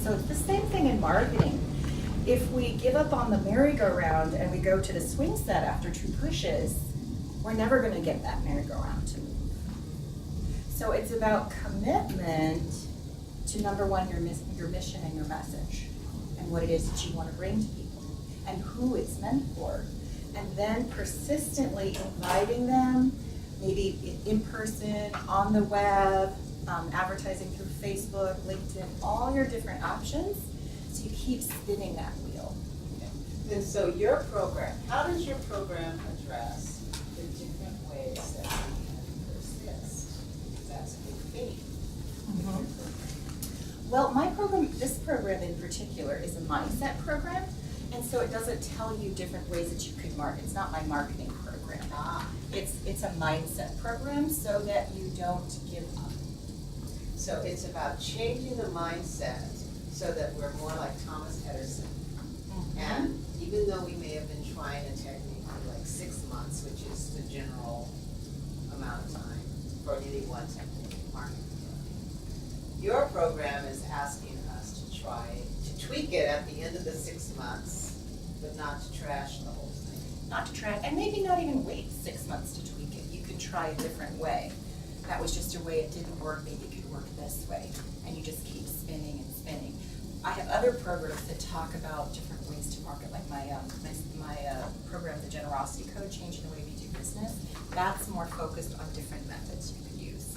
So it's the same thing in marketing. If we give up on the merry-go-round and we go to the swing set after 2 pushes, we're never going to get that merry-go-round to move. So it's about commitment to, number one, your mission and your message, and what it is that you want to bring to people, and who it's meant for. And then persistently inviting them, maybe in person, on the web, advertising through Facebook, LinkedIn, all your different options, so you keep spinning that wheel. Okay. And so your program, how does your program address the different ways that we can persist? Because that's a big theme. Well, my program, this program in particular, is a mindset program, and so it doesn't tell you different ways that you could market. It's not my marketing program. It's a mindset program so that you don't give up. So it's about changing the mindset so that we're more like Thomas Edison. And even though we may have been trying a technique for like 6 months, which is the general amount of time for any one technique, marketing technique, your program is asking us to try to tweak it at the end of the 6 months, but not to trash the whole thing. Not to trash, and maybe not even wait 6 months to tweak it. You could try a different way. That was just a way it didn't work, maybe it could work this way. And you just keep spinning and spinning. I have other programs that talk about different ways to market, like my program, the Generosity Code, Changing the Way We Do Business. That's more focused on different methods you could use.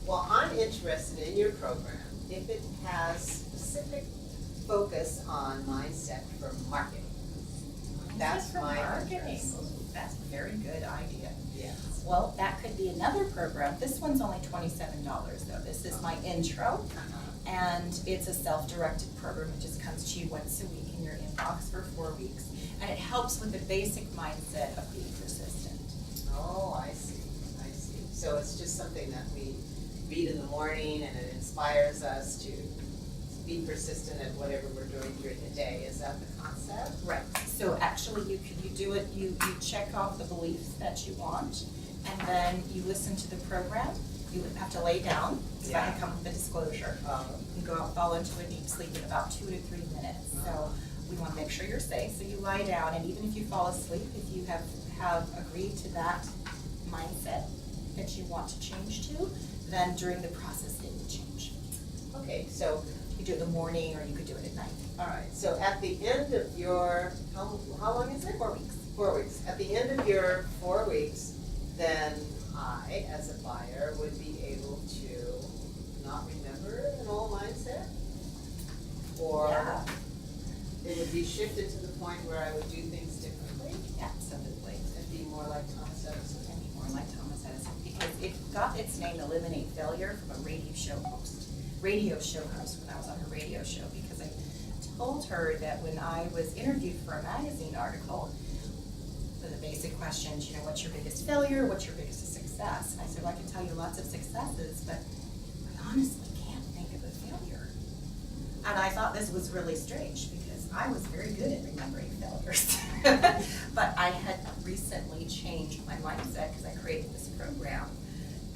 Well, I'm interested in your program if it has specific focus on mindset for marketing. That's my interest. That's a very good idea. Yes. Well, that could be another program. This one's only $27 though. This is my intro, and it's a self-directed program. It just comes to you once a week in your inbox for 4 weeks, and it helps with the basic mindset of being persistent. Oh, I see. I see. So it's just something that we read in the morning, and it inspires us to be persistent at whatever we're doing during the day. Is that the concept? Right. So actually, you do it. You check off the beliefs that you want, and then you listen to the program. You have to lay down. So I come with the disclosure. You go out, fall into a deep sleep in about 2 to 3 minutes. So we want to make sure you're safe. So you lie down, and even if you fall asleep, if you have agreed to that mindset that you want to change to, then during the process it will change. Okay, so you could do it in the morning, or you could do it at night. All right, so at the end of your, how long is it? 4 weeks. 4 weeks. At the end of your 4 weeks, then I, as a buyer, would be able to not remember an old mindset? Or it would be shifted to the point where I would do things differently? Absolutely. And be more like Thomas Edison? And be more like Thomas Edison, because it got its name, Eliminate Failure, from a radio show host when I was on her radio show, because I told her that when I was interviewed for a magazine article, for the basic questions, what's your biggest failure, what's your biggest success? And I said, well, I can tell you lots of successes, but I honestly can't think of a failure. And I thought this was really strange, because I was very good at remembering failures. But I had recently changed my mindset because I created this program,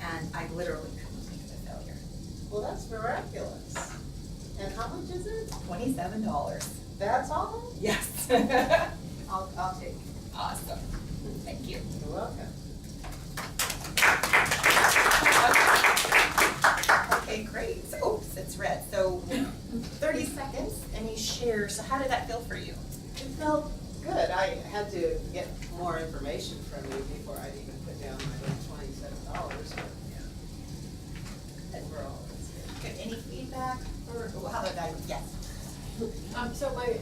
and I literally couldn't think of a failure. Well, that's miraculous. And how much is it? $27. That's all? Yes. I'll take it. Awesome. Thank you. You're welcome. Okay, great. So, oops, it's red. So 30 seconds, any shares. So how did that feel for you? It felt good. I had to get more information from you before I'd even put down my $27. But yeah. Overall, it's good. Good. Any feedback? Or how about that? Yes. So I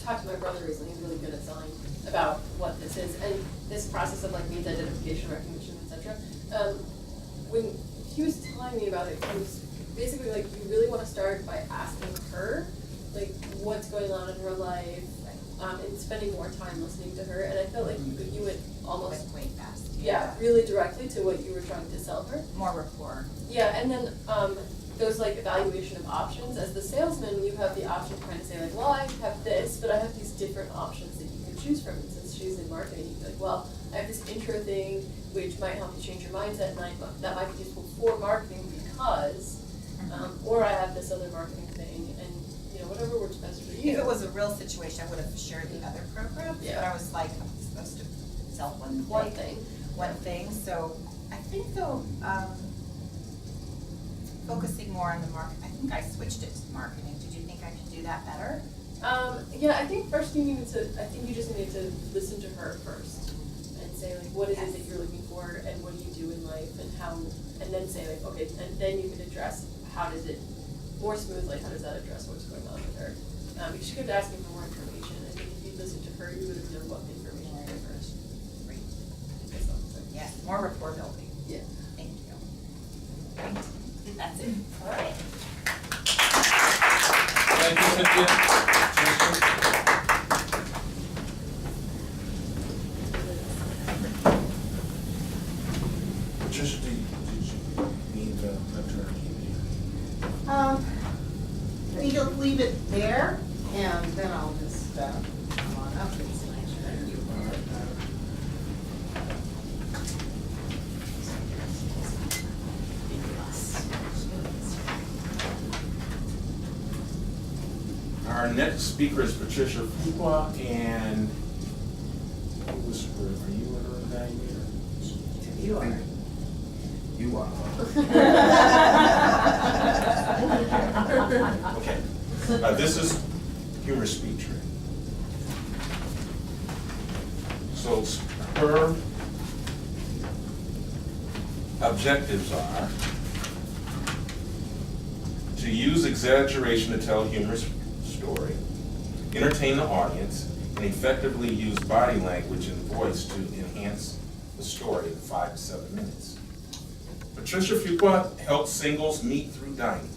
talked to my brother recently. He's really good at selling about what this is, and this process of like needs identification, recognition, etc. When he was telling me about it, he was basically like, you really want to start by asking her, like, what's going on in her life, and spending more time listening to her. And I felt like you went almost way fast. Yeah, really directly to what you were trying to sell her. More rapport. Yeah, and then those like evaluation of options. As the salesman, you have the option to kind of say like, well, I have this, but I have these different options that you can choose from. And since she's in marketing, you can be like, well, I have this intro thing which might help you change your mindset, and that might be useful for marketing because Or I have this other marketing thing, and, you know, whatever works best for you. If it was a real situation, I would have shared the other programs, but Yeah. I was like, I'm supposed to sell One thing. One thing, so I think though, focusing more on the I think I switched it to marketing. Did you think I could do that better? Yeah, I think first you just needed to listen to her first and say like, what is it that you're looking for and what do you do in life and how, and then say like, okay, and then you can address how does it, more smoothly, how does that address what's going on with her? Because she kept asking for more information. I think if you listened to her, you would have known what information to give her. Great. So, Yes, more rapport building. yeah. Thank you. Great. That's it. All right. Thank you, Cynthia. Patricia, did you need the attorney? You'll leave it there, and then I'll just, come on up and signature. Our next speaker is Patricia Fuqua, and who was her, are you her evaluator? You are. You are. Okay. This is humor speech, right? So her objectives are to use exaggeration to tell a humorous story, entertain the audience, and effectively use body language and voice to enhance the story in 5 to 7 minutes. Patricia Fuqua helps singles meet through dining,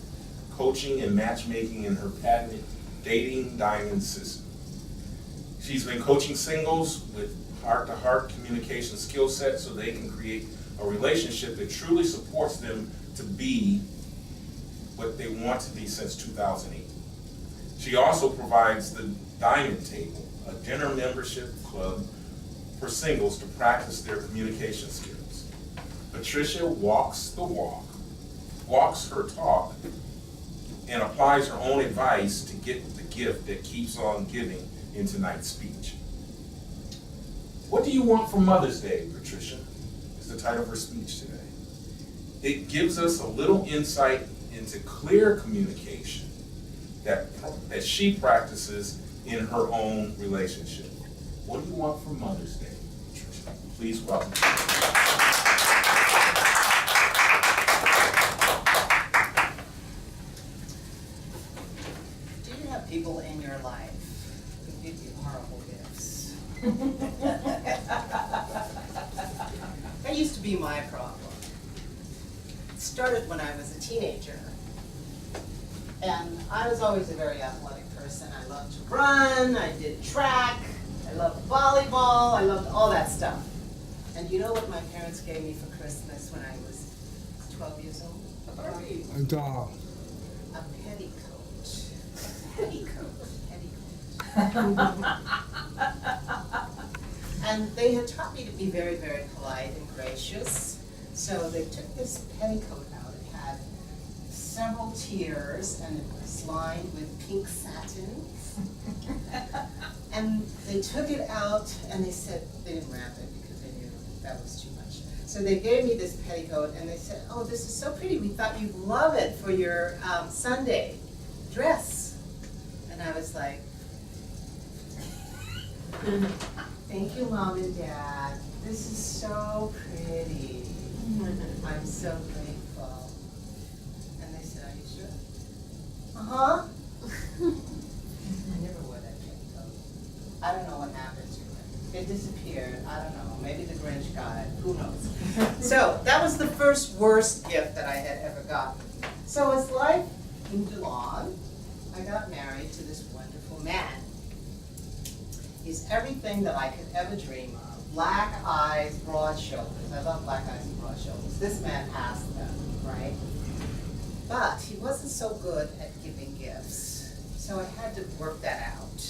coaching and matchmaking in her patented dating diamond system. She's been coaching singles with heart-to-heart communication skill set so they can create a relationship that truly supports them to be what they want to be since 2008. She also provides the Diamond Table, a dinner membership club for singles to practice their communication skills. Patricia walks the walk, walks her talk, and applies her own advice to get the gift that keeps on giving in tonight's speech. What do you want for Mother's Day, Patricia? Is the title of her speech today. It gives us a little insight into clear communication that she practices in her own relationship. What do you want for Mother's Day, Patricia? Please welcome. Do you have people in your life who give you horrible gifts? That used to be my problem. It started when I was a teenager. And I was always a very athletic person. I loved to run, I did track, I loved volleyball, I loved all that stuff. And you know what my parents gave me for Christmas when I was 12 years old? A Barbie. A doll. A petticoat. Petticoat. And they had taught me to be very, very polite and gracious. So they took this petticoat out. It had several tiers and it was lined with pink satin. And they took it out and they said, they didn't wrap it because they knew that was too much. So they gave me this petticoat and they said, oh, this is so pretty. We thought you'd love it for your Sunday dress. And I was like, thank you, Mom and Dad. This is so pretty. I'm so grateful. And they said, are you sure? Uh-huh. I never wore that petticoat. I don't know what happened to it. It disappeared. I don't know. Maybe the Grinch got it. Who knows? So that was the first worst gift that I had ever gotten. So as life moved along, I got married to this wonderful man. He's everything that I could ever dream of. Black eyes, broad shoulders. I love black eyes and broad shoulders. This man has them, right? But he wasn't so good at giving gifts. So I had to work that out.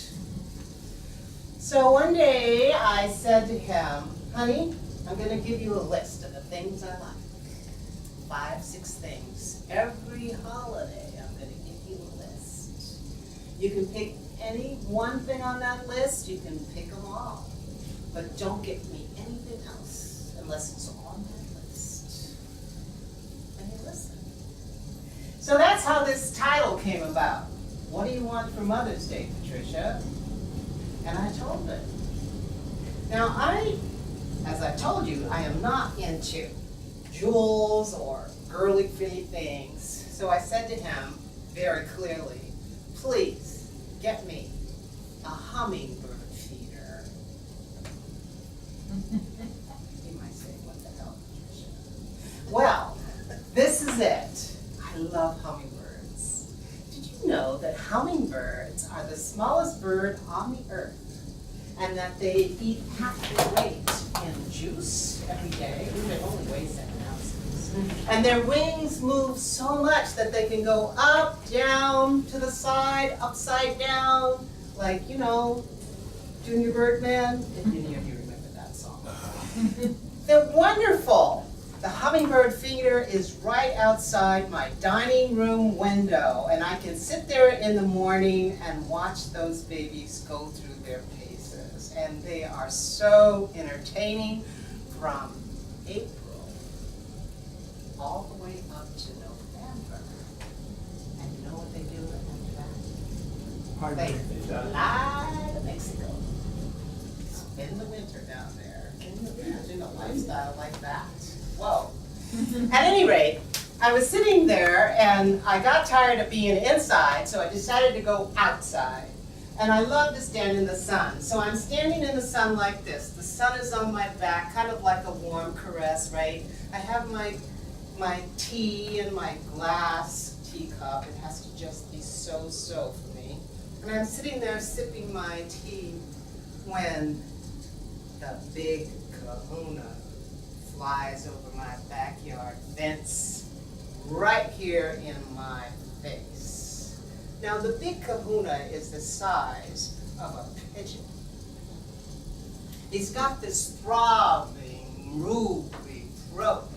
So one day I said to him, honey, I'm gonna give you a list of the things I like. 5, 6 things. Every holiday, I'm gonna give you a list. You can pick any one thing on that list, you can pick them all. But don't get me anything else unless it's on that list. And you listen. So that's how this title came about. What do you want for Mother's Day, Patricia? And I told her. Now as I told you, I am not into jewels or girly fitty things. So I said to him very clearly, please get me a hummingbird feeder. You might say, what the hell, Patricia? Well, this is it. I love hummingbirds. Did you know that hummingbirds are the smallest bird on the earth, and that they eat half their weight in juice every day? They only weigh 7 ounces. And their wings move so much that they can go up, down, to the side, upside down, like, you know, Junior Birdman, if any of you remember that song. They're wonderful. The hummingbird feeder is right outside my dining room window, and I can sit there in the morning and watch those babies go through their paces. And they are so entertaining from April all the way up to November. And you know what they do after that? They fly to Mexico. Spend the winter down there. Can you imagine a lifestyle like that? Whoa. At any rate, I was sitting there and I got tired of being inside, so I decided to go outside. And I love to stand in the sun. So I'm standing in the sun like this. The sun is on my back, kind of like a warm caress, right? I have my tea in my glass teacup. It has to just be so for me. And I'm sitting there sipping my tea when the big kahuna flies over my backyard fence right here in my face. Now the big kahuna is the size of a pigeon. He's got this throbbing, ruby throat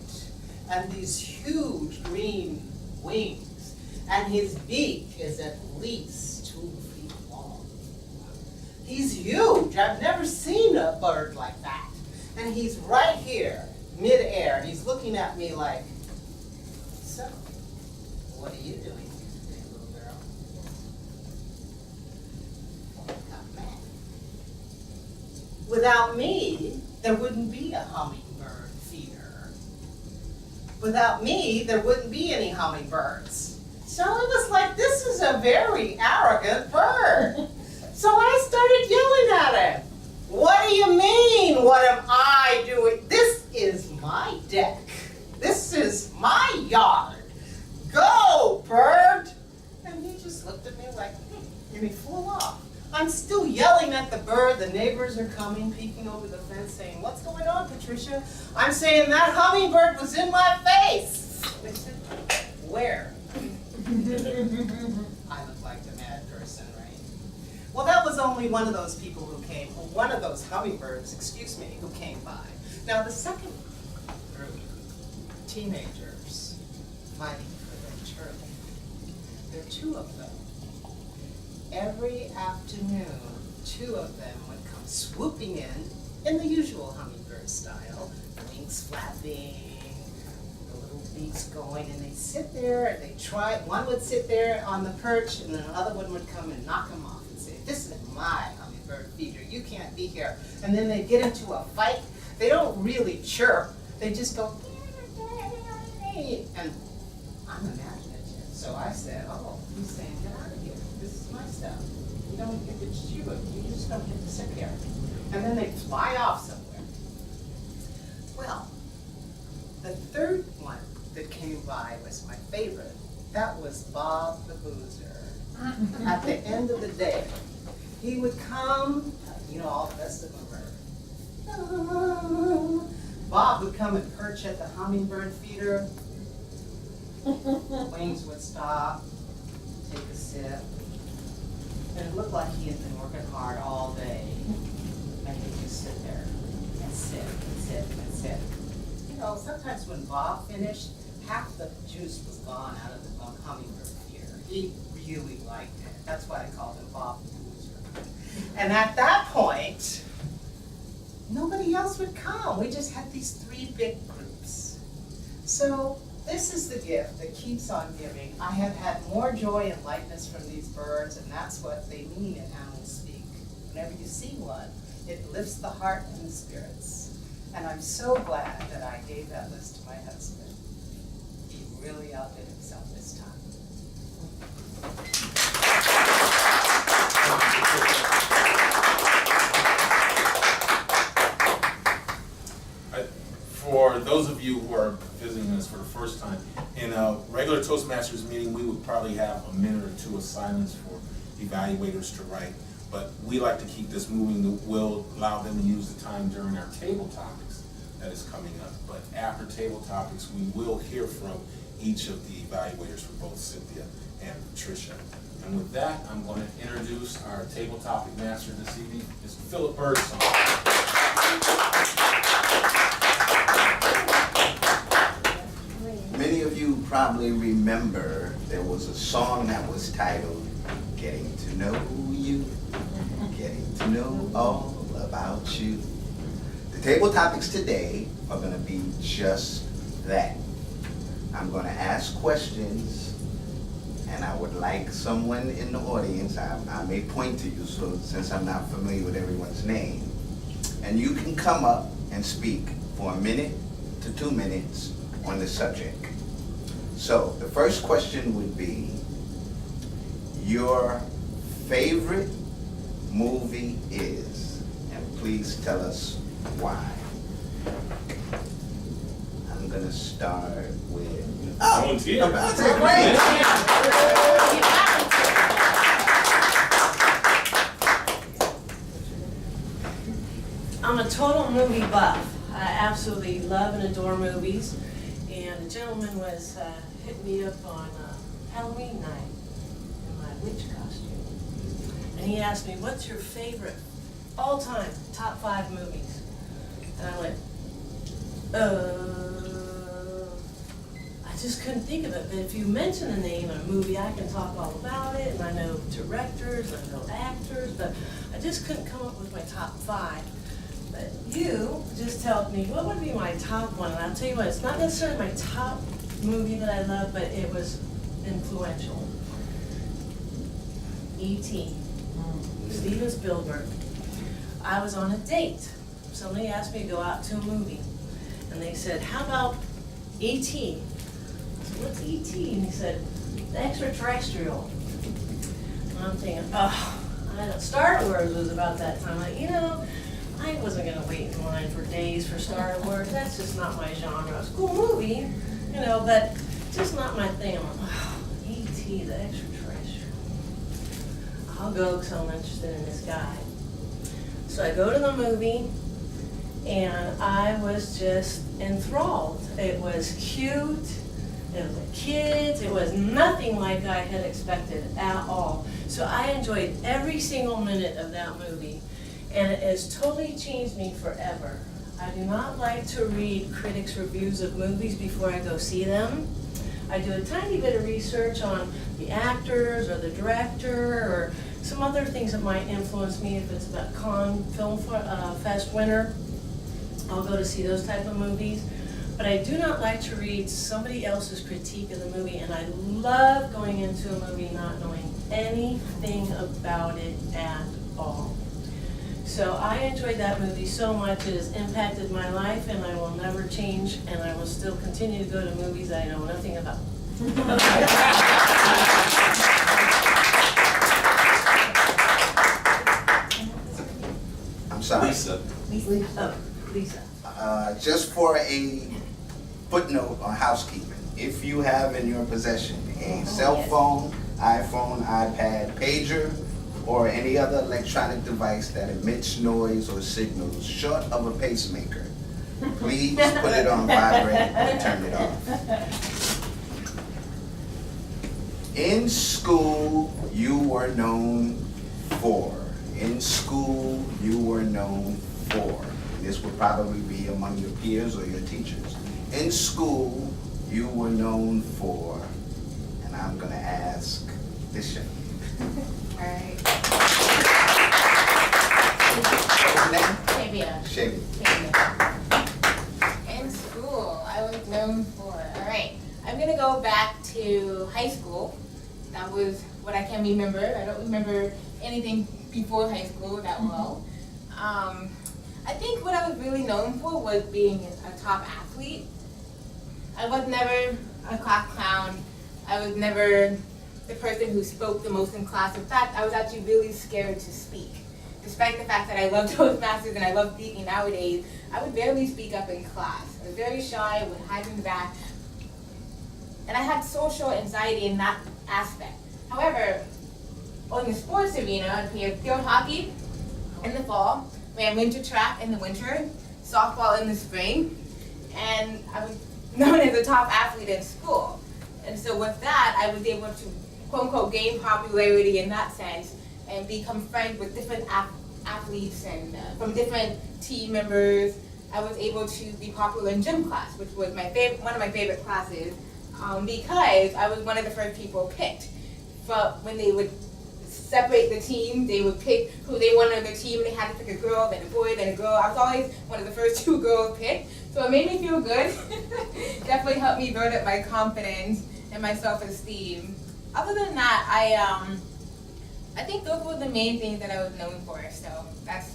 and these huge green wings, and his beak is at least 2 feet long. He's huge. I've never seen a bird like that. And he's right here, mid-air, and he's looking at me like, so, what are you doing today, little girl? Not mad. Without me, there wouldn't be a hummingbird feeder. Without me, there wouldn't be any hummingbirds. So it was like, this is a very arrogant bird. So I started yelling at him. What do you mean, what am I doing? This is my deck. This is my yard. Go, bird! And he just looked at me like, and he flew off. I'm still yelling at the bird. The neighbors are coming, peeking over the fence, saying, what's going on, Patricia? I'm saying that hummingbird was in my face. They said, where? I look like the mad person, right? Well, that was only one of those people who came, one of those hummingbirds, excuse me, who came by. Now the second group, teenagers fighting for their turkey. There are 2 of them. Every afternoon, 2 of them would come swooping in the usual hummingbird style, wings flapping, the little beaks going, and they'd sit there and they'd try, one would sit there on the perch and then another one would come and knock him off and say, this is my hummingbird feeder, you can't be here. And then they'd get into a fight. They don't really chirp, they just go, and I'm imaginative. So I said, oh, he's saying, get out of here, this is my stuff. You don't get to chew it, you just don't get to sit here. And then they fly off somewhere. Well, the third one that came by was my favorite. That was Bob the Boozer. At the end of the day, he would come, you know, all the rest of them are. Bob would come and perch at the hummingbird feeder. Wings would stop, take a sip. And it looked like he had been working hard all day. And he'd just sit there and sit and sit and sit. You know, sometimes when Bob finished, half the juice was gone out of the hummingbird feeder. He really liked it. That's why I called him Bob the Boozer. And at that point, nobody else would come. We just had these 3 big groups. So this is the gift that keeps on giving. I have had more joy and lightness from these birds, and that's what they mean in Animal Speak. Whenever you see one, it lifts the heart and the spirits. And I'm so glad that I gave that list to my husband. He really outdid himself this time. For those of you who are visiting us for the first time, in a regular Toastmasters meeting, we would probably have a minute or 2 of silence for evaluators to write. But we like to keep this moving. We'll allow them to use the time during our table topics that is coming up. But after table topics, we will hear from each of the evaluators for both Cynthia and Patricia. And with that, I'm going to introduce our table topic master this evening, Mr. Philip Birdsong. Many of you probably remember there was a song that was titled Getting to Know You, Getting to Know All About You. The table topics today are going to be just that. I'm going to ask questions, and I would like someone in the audience, I may point to you, so since I'm not familiar with everyone's name, and you can come up and speak for a minute to 2 minutes on the subject. So the first question would be your favorite movie is, and please tell us why. I'm gonna start with Volunteer. That's great. I'm a total movie buff. I absolutely love and adore movies. And a gentleman was hitting me up on Halloween night in my witch costume. And he asked me, what's your favorite all-time top 5 movies? And I went, I just couldn't think of it. But if you mention the name of a movie, I can talk all about it. And I know directors, I know actors, but I just couldn't come up with my top 5. But you just told me, what would be my top one? And I'll tell you what, it's not necessarily my top movie that I love, but it was influential. E.T. Steven Spielberg. I was on a date. Somebody asked me to go out to a movie. And they said, how about E.T.? I said, what's E.T.? And he said, the extraterrestrial. And I'm thinking, oh, I know, Star Wars was about that time. Like, I wasn't going to wait in line for days for Star Wars. That's just not my genre. It's a cool movie, but just not my thing. I'm like, oh, E.T., the extraterrestrial. I'll go because I'm interested in this guy. So I go to the movie, and I was just enthralled. It was cute. It was like kids. It was nothing like I had expected at all. So I enjoyed every single minute of that movie. And it has totally changed me forever. I do not like to read critics' reviews of movies before I go see them. I do a tiny bit of research on the actors or the director or some other things that might influence me. If it's about Cannes Film Fest winner, I'll go to see those type of movies. But I do not like to read somebody else's critique of the movie, and I love going into a movie not knowing anything about it at all. So I enjoyed that movie so much. It has impacted my life, and I will never change, and I will still continue to go to movies I know nothing about. I'm sorry. Lisa. Oh, Lisa. Just for a footnote on housekeeping, if you have in your possession a cell phone, iPhone, iPad, pager, or any other electronic device that emits noise or signals short of a pacemaker, please put it on vibrate or turn it off. In school, you were known for. In school, you were known for. And this would probably be among your peers or your teachers. In school, you were known for, and I'm gonna ask this young Alright. What was your name? Shavia. Shavy. In school, I was known for, alright, I'm gonna go back to high school. That was what I can remember. I don't remember anything before high school that well. I think what I was really known for was being a top athlete. I was never a class clown. I was never the person who spoke the most in class. In fact, I was actually really scared to speak. Despite the fact that I love Toastmasters and I love speaking nowadays, I would barely speak up in class. I was very shy, I would hide in the back. And I had social anxiety in that aspect. However, on the sports arena, I played field hockey in the fall, ran winter track in the winter, softball in the spring, and I was known as a top athlete in school. And so with that, I was able to, quote unquote, gain popularity in that sense and become friends with different athletes and from different team members. I was able to be popular in gym class, which was my favorite, one of my favorite classes, because I was one of the first people picked. But when they would separate the team, they would pick who they wanted on their team, and they had to pick a girl, then a boy, then a girl. I was always one of the first 2 girls picked, so it made me feel good. Definitely helped me build up my confidence and my self-esteem. Other than that, I think those were the main things that I was known for, so that's it.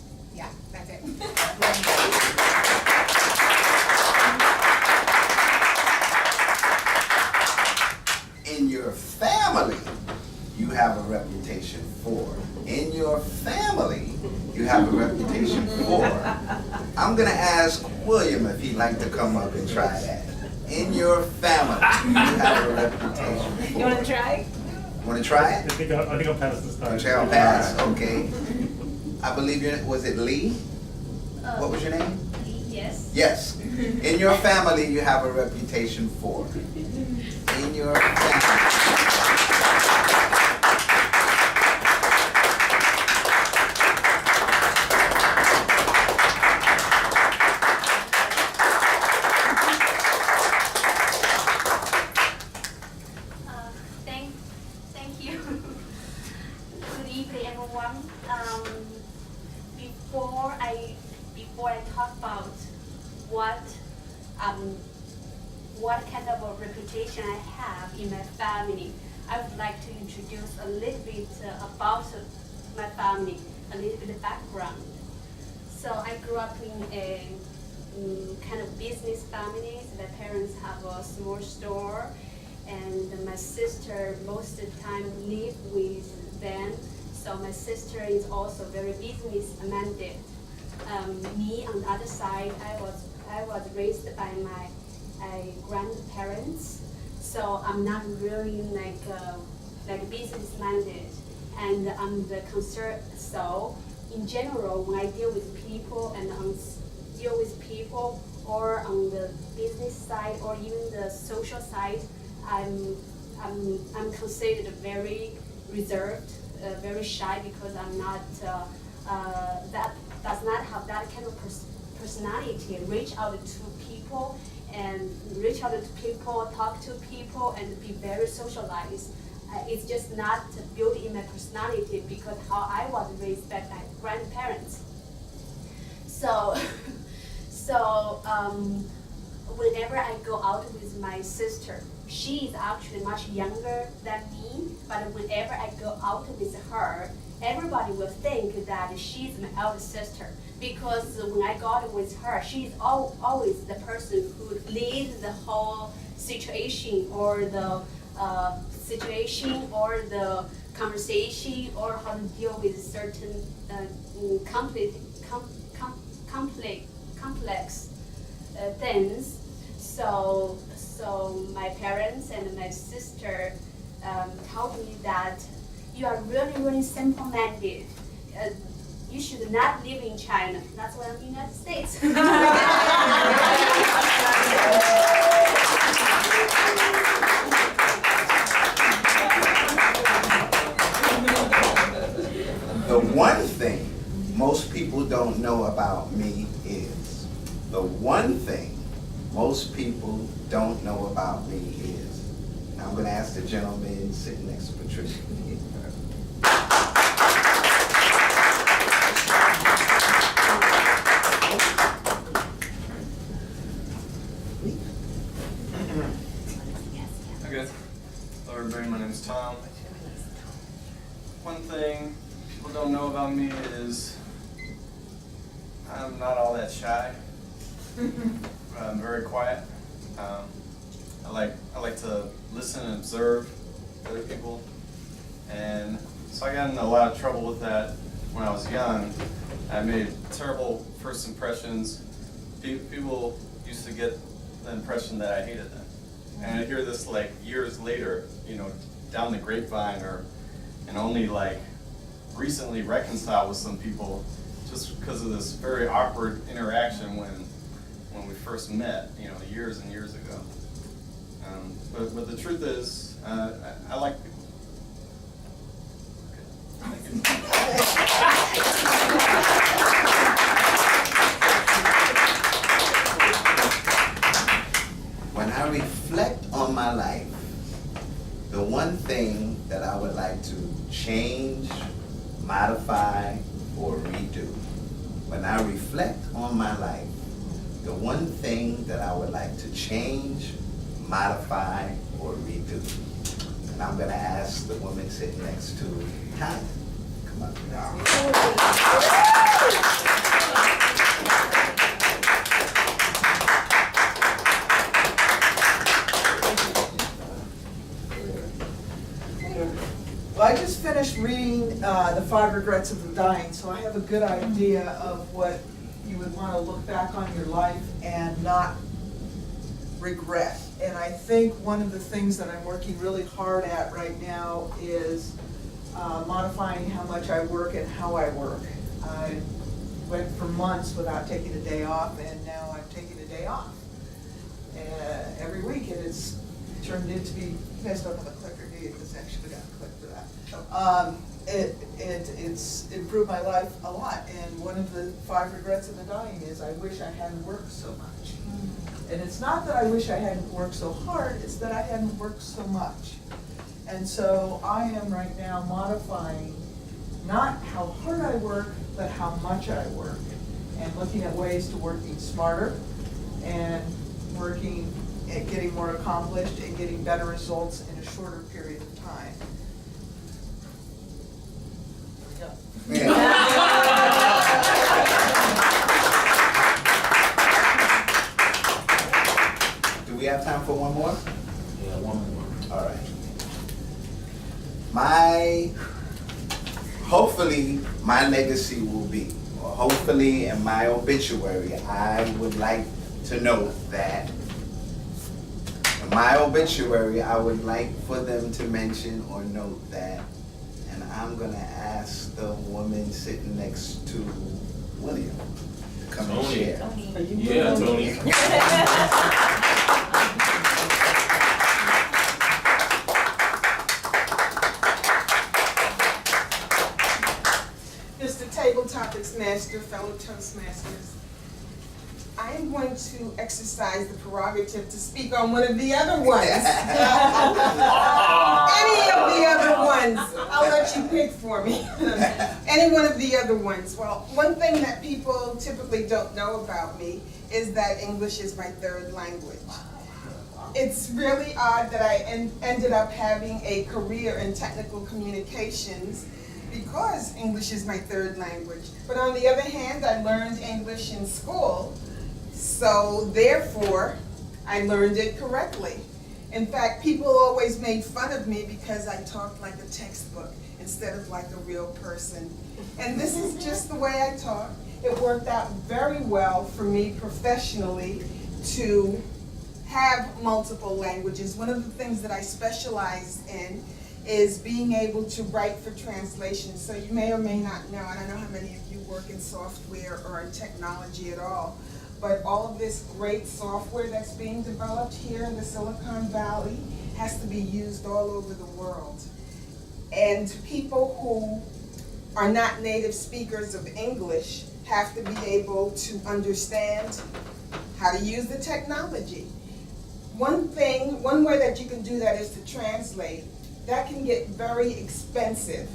In your family, you have a reputation for. In your family, you have a reputation for. I'm gonna ask William if he'd like to come up and try that. In your family, you have a reputation for. You wanna try? Wanna try I it? think I'll pass this time. Okay, I'll pass, okay. I believe was it Lee? What was your name? Yes. Yes. In your family, you have a reputation for. In your family. Thank you. Good evening, everyone. Before I talk about what kind of a reputation I have in my family, I would like to introduce a little bit about my family, a little bit of background. So I grew up in a kind of business family. My parents have a small store, and my sister most of the time live with them. So my sister is also very business-minded. Me on the other side, I was raised by my grandparents. So I'm not really like business-minded, and I'm the concerned. So in general, when I deal with people or on the business side or even the social side, I'm considered very reserved, very shy, because I'm not that does not have that kind of personality. Reach out to people talk to people, and be very socialized. It's just not built in my personality because how I was raised by my grandparents. So whenever I go out with my sister, she is actually much younger than me, but whenever I go out with her, everybody will think that she's my elder sister, because when I go out with her, she's always the person who leads the whole situation, or the conversation, or how to deal with certain complex things. So my parents and my sister told me that you are really, really simple-minded. You should not live in China. That's why I'm in the United States. The one thing most people don't know about me is, the one thing most people don't know about me is. Now I'm gonna ask the gentleman sitting next to Patricia. Okay. Hello everybody, my name is Tom. One thing people don't know about me is I'm not all that shy. I'm very quiet. I like to listen and observe other people, and so I got in a lot of trouble with that when I was young. I made terrible first impressions. People used to get the impression that I hated them, and I hear this like years later, you know, down the grapevine, and only like recently reconciled with some people just because of this very awkward interaction when we first met, you know, years and years ago. But the truth is, I like people. Okay. Thank you. When I reflect on my life, the one thing that I would like to change, modify, or redo. When I reflect on my life, the one thing that I would like to change, modify, or redo. And I'm gonna ask the woman sitting next to Tanya. Come up now. Well, I just finished reading The 5 Regrets of the Dying, so I have a good idea of what you would want to look back on your life and not regret. And I think one of the things that I'm working really hard at right now is modifying how much I work and how I work. I went for months without taking a day off, and now I'm taking a day off every week, and it's turned into be, you guys don't have a clicker, do you? Because actually we got a click for that. It's improved my life a lot, and one of the 5 regrets of the dying is I wish I hadn't worked so much. And it's not that I wish I hadn't worked so hard, it's that I hadn't worked so much. And so I am right now modifying not how hard I work, but how much I work, and looking at ways to working smarter and working at getting more accomplished and getting better results in a shorter period of time. There we go. Do we have time for one more? Yeah, one more. All right. Hopefully my legacy will be, or hopefully in my obituary, I would like to note that in my obituary, I would like for them to mention or note that, and I'm gonna ask the woman sitting next to William to come and Tony. share. Yeah, Tony. Mr. Table Topics Master, fellow Toastmasters, I am going to exercise the prerogative to speak on one of the other ones. Any of the other ones. I'll let you pick for me. Any one of the other ones. Well, one thing that people typically don't know about me is that English is my 3rd language. It's really odd that I ended up having a career in technical communications because English is my 3rd language. But on the other hand, I learned English in school, so therefore, I learned it correctly. In fact, people always made fun of me because I talked like a textbook instead of like a real person. And this is just the way I talk. It worked out very well for me professionally to have multiple languages. One of the things that I specialize in is being able to write for translation. So you may or may not know, I don't know how many of you work in software or in technology at all, but all of this great software that's being developed here in the Silicon Valley has to be used all over the world. And people who are not native speakers of English have to be able to understand how to use the technology. One way that you can do that is to translate. That can get very expensive.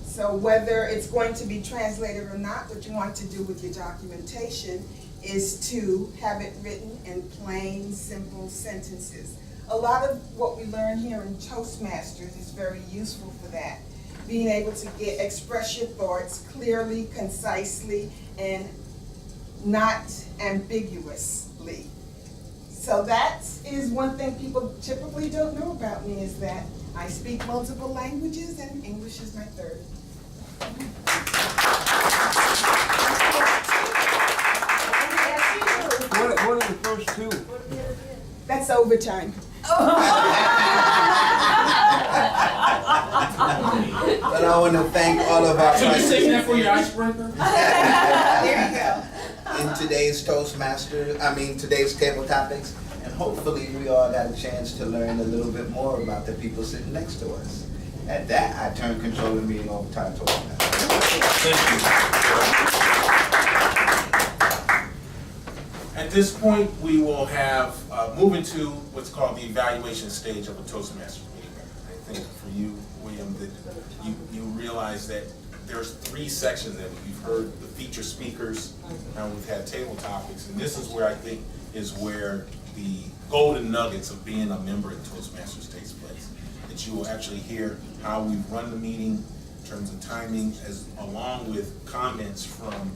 So whether it's going to be translated or not, what you want to do with your documentation is to have it written in plain, simple sentences. A lot of what we learn here in Toastmasters is very useful for that. Being able to express your thoughts clearly, concisely, and not ambiguously. So that is one thing people typically don't know about me, is that I speak multiple languages and English is my third. What are the first two? That's overtime. But I want to thank all of our So you saving that for your icebreaker? There you go. in today's today's table topics, and hopefully we all got a chance to learn a little bit more about the people sitting next to us. At that, I turn control of the meeting over to our Toastmasters. Thank you. At this point, we will have, move into what's called the evaluation stage of a Toastmasters meeting. I think for you, William, that you realize that there's 3 sections that we've heard the feature speakers, now we've had table topics, and this is where I think is where the golden nuggets of being a member in Toastmasters takes place. That you will actually hear how we run the meeting in terms of timing, along with comments from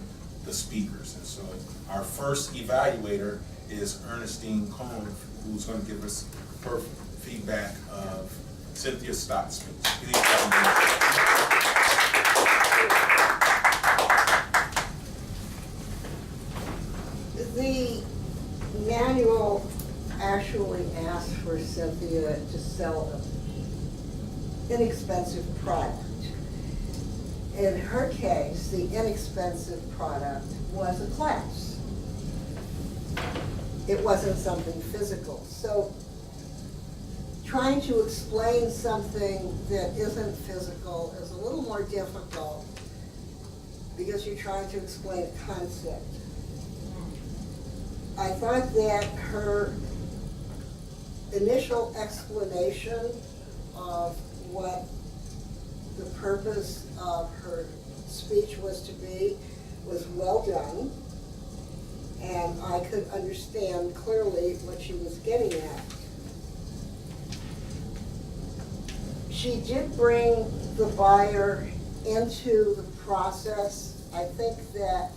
the speakers. And so our first evaluator is Ernestine Cohn, who's going to give us her feedback of Cynthia Stott's speech. The manual actually asks for Cynthia to sell an inexpensive product. In her case, the inexpensive product was a class. It wasn't something physical. So trying to explain something that isn't physical is a little more difficult because you're trying to explain a concept. I thought that her initial explanation of what the purpose of her speech was to be was well done, and I could understand clearly what she was getting at. She did bring the buyer into the process. I think that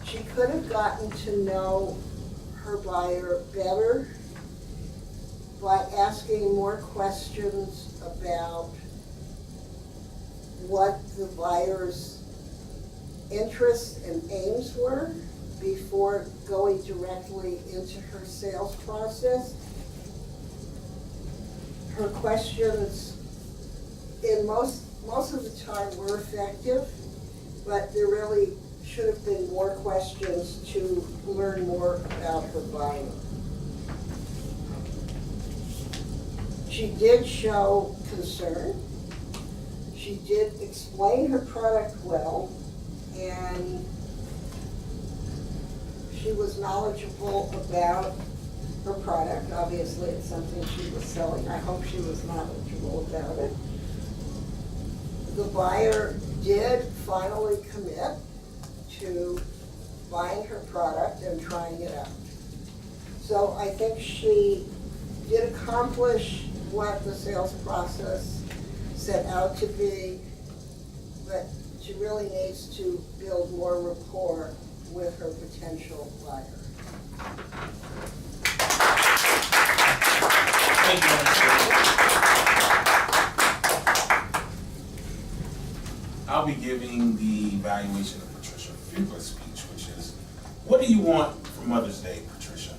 she could have gotten to know her buyer better by asking more questions about what the buyer's interests and aims were before going directly into her sales process. Her questions, in most of the time, were effective, but there really should have been more questions to learn more about her buyer. She did show concern. She did explain her product well, and she was knowledgeable about her product. Obviously, it's something she was selling. I hope she was knowledgeable about it. The buyer did finally commit to buying her product and trying it out. So I think she did accomplish what the sales process set out to be, but she really needs to build more rapport with her potential buyer. Thank you, I'll be giving the evaluation of Patricia Fugler's speech, which is, what do you want for Mother's Day, Patricia?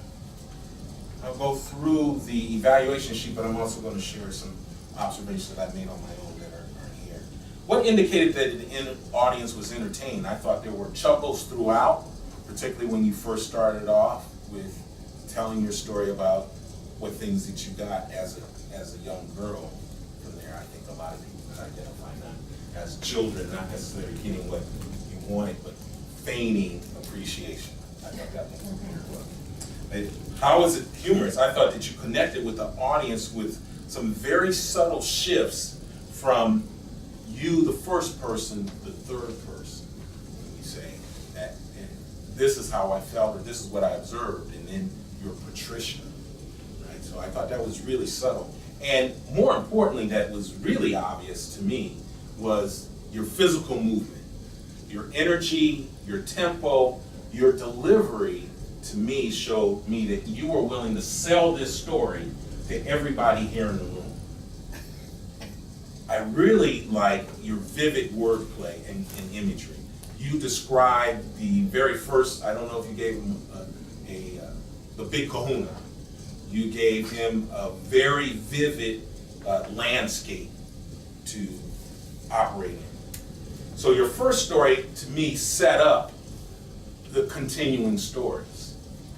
I'll go through the evaluation sheet, but I'm also going to share some observations that I made on my own that are here. What indicated that the audience was entertained? I thought there were chuckles throughout, particularly when you first started off with telling your story about what things that you got as a young girl. From there, I think a lot of people can identify that as children, not necessarily getting what you wanted, but feigning appreciation. I thought that was very well. How is it humorous? I thought that you connected with the audience with some very subtle shifts from you, the first person, the third person. When you say that, and this is how I felt, or this is what I observed, and then you're Patricia, right? So I thought that was really subtle. And more importantly, that was really obvious to me was your physical movement, your energy, your tempo, your delivery. To me, showed me that you were willing to sell this story to everybody here in the room. I really like your vivid wordplay and imagery. You described the very first, I don't know if you gave him the big kahuna. You gave him a very vivid landscape to operate in. So your first story, to me, set up the continuing stories.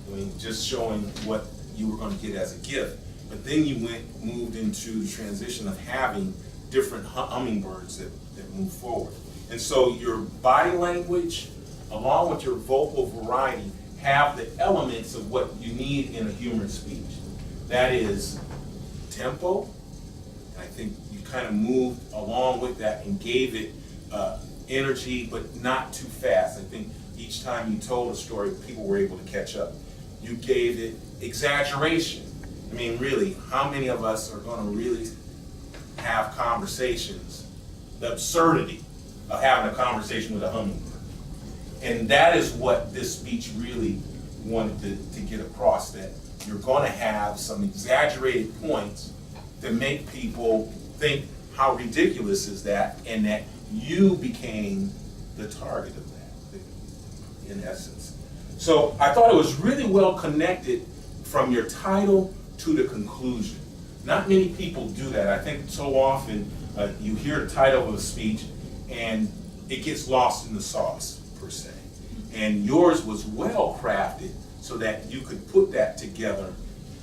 I mean, just showing what you were going to get as a gift. But then you moved into the transition of having different hummingbirds that move forward. And so your body language, along with your vocal variety, have the elements of what you need in a humorous speech. That is tempo, and I think you kind of moved along with that and gave it energy, but not too fast. I think each time you told a story, people were able to catch up. You gave it exaggeration. I mean, really, how many of us are going to really have conversations, the absurdity of having a conversation with a hummingbird? And that is what this speech really wanted to get across, that you're going to have some exaggerated points that make people think, how ridiculous is that, and that you became the target of that, in essence. So I thought it was really well connected from your title to the conclusion. Not many people do that. I think so often you hear the title of a speech and it gets lost in the sauce, per se. And yours was well crafted so that you could put that together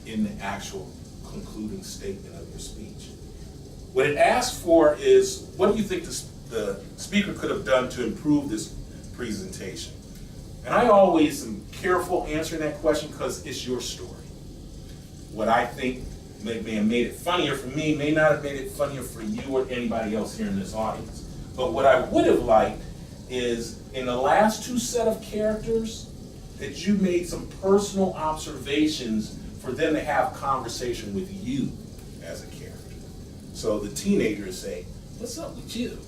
in the actual concluding statement of your speech. What it asks for is, what do you think the speaker could have done to improve this presentation? And I always am careful answering that question because it's your story. What I think may have made it funnier for me may not have made it funnier for you or anybody else here in this audience. But what I would have liked is, in the last two set of characters, that you made some personal observations for them to have conversation with you as a character. So the teenagers say, what's up with you?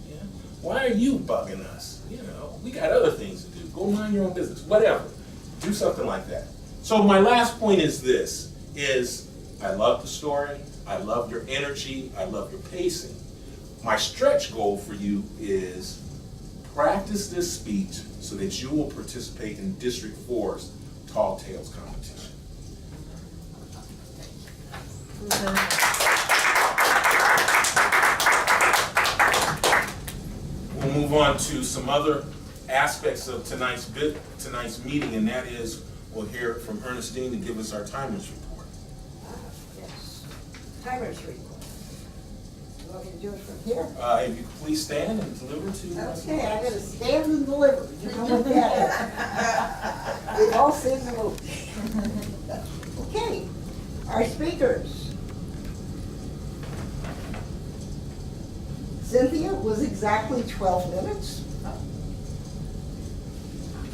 Yeah? Why are you bugging us? You know, we got other things to do. Go mind your own business, whatever. Do something like that. So my last point is this, is I love the story, I love your energy, I love your pacing. My stretch goal for you is practice this speech so that you will participate in District 4's Tall Tales competition. We'll move on to some other aspects of tonight's meeting, and that is we'll hear from Ernestine to give us our timers report. Yes. Timers report. You want me to do it from here? If you could please stand and deliver to us. Okay, I'm gonna stand and deliver. You know what that is. We've all seen the movie. Okay, our speakers. Cynthia was exactly 12 minutes.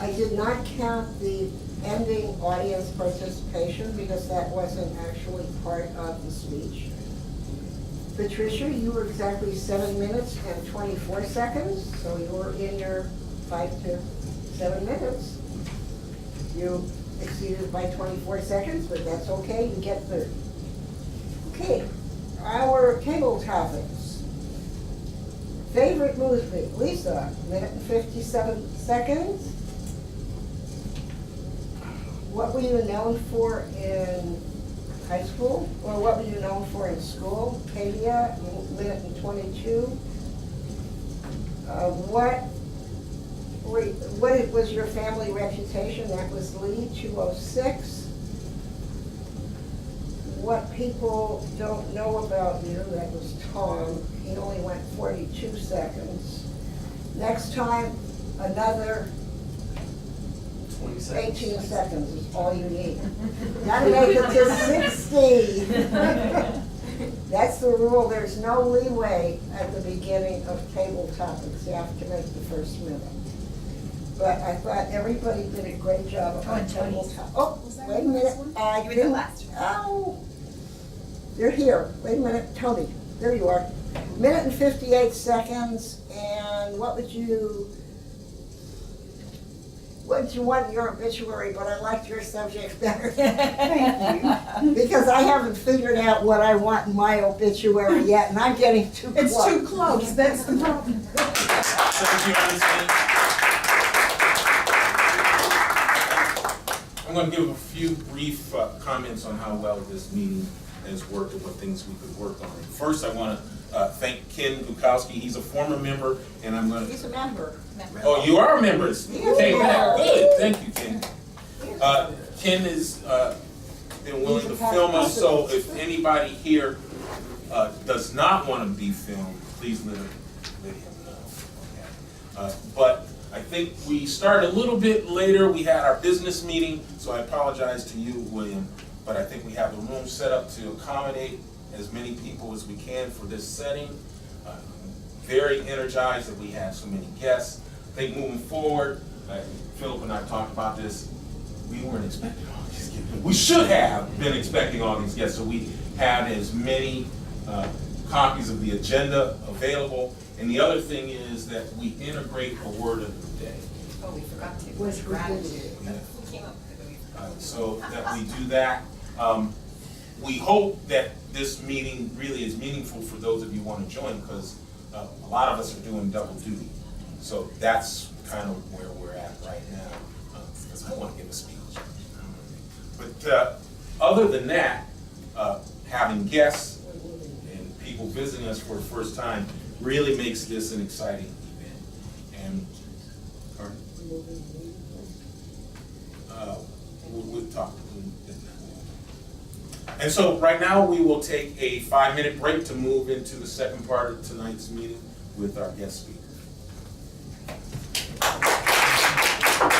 I did not count the ending audience participation because that wasn't actually part of the speech. Patricia, you were exactly 7 minutes and 24 seconds, so you were in your 5 to 7 minutes. You exceeded by 24 seconds, but that's okay, you get 30. Okay, our table topics. Favorite movie, Lisa, 1 minute and 57 seconds. What were you known for in high school? Or what were you known for in school? Katia, 1 minute and 22. What was your family reputation? That was Lee, 206. What people don't know about you, that was Tom. He only went 42 seconds. Next time, another 20 seconds. 18 seconds is all you need. Gotta make it to 60. That's the rule. There's no leeway at the beginning of table topics. You have to make the first minute. But I thought everybody did a great job on table topics. Oh, wait a minute. You were the last one. Oh, you're here. Wait a minute, Tony. There you are. Minute and 58 seconds. And what would you want in your obituary? But I liked your subject better. Thank you. Because I haven't figured out what I want in my obituary yet, and I'm getting too close. It's too close, that's the problem. Thank you, Ernestine. I'm going to give a few brief comments on how well this meeting has worked and what things we could work on. First, I want to thank Ken Bukowski. He's a former member, and I'm going to... He's a member. Oh, you are members? He is Okay, a member. good. Thank you, Ken. Ken has been willing to film us, so if anybody here does not want to be filmed, please let him know. Okay. But I think we started a little bit later. We had our business meeting, so I apologize to you, William, but I think we have the room set up to accommodate as many people as we can for this setting. Very energized that we have so many guests. I think moving forward, Philip and I talked about this, we weren't expecting all these guests. We should have been expecting all these guests, so we had as many copies of the agenda available. And the other thing is that we integrate a word of the day. Oh, we forgot to. Which we Gratitude. Yeah. We came up with it, but we forgot. So that we do that. We hope that this meeting really is meaningful for those of you who want to join, because a lot of us are doing double duty. So that's kind of where we're at right now, because I want to give a speech. But other than that, having guests and people visiting us for the first time really makes this an exciting event. And we'll talk. And so right now we will take a 5-minute break to move into the second part of tonight's meeting with our guest speaker.